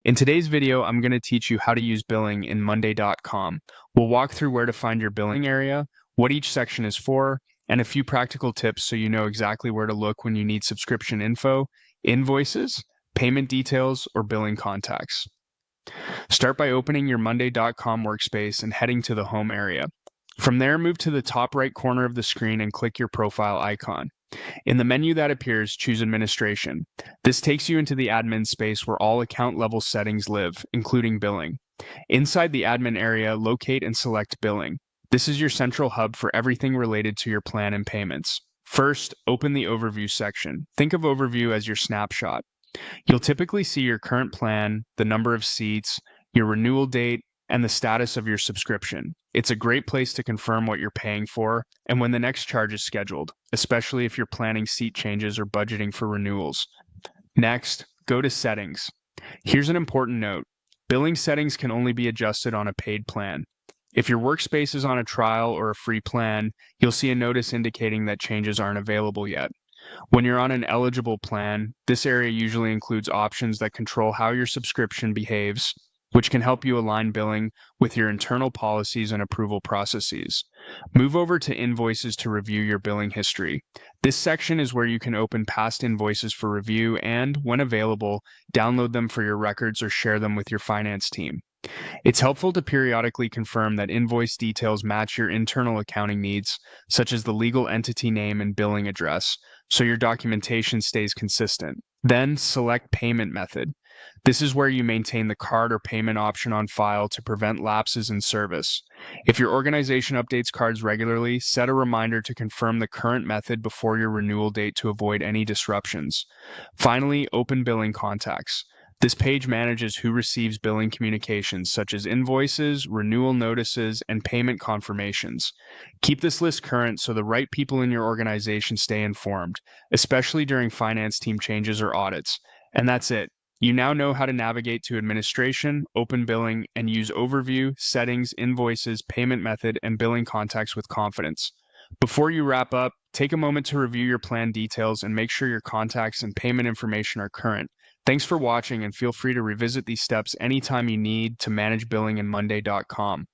In today's video, I'm going to teach you how to use billing in Monday.com. We'll walk through where to find your billing area, what each section is for, and a few practical tips so you know exactly where to look when you need subscription info, invoices, payment details, or billing contacts. Start by opening your Monday.com workspace and heading to the home area. From there, move to the top right corner of the screen and click your profile icon. In the menu that appears, choose Administration. This takes you into the admin space where all account level settings live, including billing. Inside the admin area, locate and select Billing. This is your central hub for everything related to your plan and payments. First, open the Overview section. Think of Overview as your snapshot. You'll typically see your current plan, the number of seats, your renewal date, and the status of your subscription. It's a great place to confirm what you're paying for and when the next charge is scheduled, especially if you're planning seat changes or budgeting for renewals. Next, go to Settings. Here's an important note. Billing settings can only be adjusted on a paid plan. If your workspace is on a trial or a free plan, you'll see a notice indicating that changes aren't available yet. When you're on an eligible plan, this area usually includes options that control how your subscription behaves, which can help you align billing with your internal policies and approval processes. Move over to Invoices to review your billing history. This section is where you can open past invoices for review and, when available, download them for your records or share them with your finance team. It's helpful to periodically confirm that invoice details match your internal accounting needs, such as the legal entity name and billing address, so your documentation stays consistent. Then select Payment Method. This is where you maintain the card or payment option on file to prevent lapses in service. If your organization updates cards regularly, set a reminder to confirm the current method before your renewal date to avoid any disruptions. Finally, open Billing Contacts. This page manages who receives billing communications such as invoices, renewal notices, and payment confirmations. Keep this list current so the right people in your organization stay informed, especially during finance team changes or audits. And that's it. You now know how to navigate to Administration, Open Billing, and use Overview, Settings, Invoices, Payment Method, and Billing Contacts with confidence. Before you wrap up, take a moment to review your plan details and make sure your contacts and payment information are current. Thanks for watching and feel free to revisit these steps anytime you need to manage billing in Monday.com.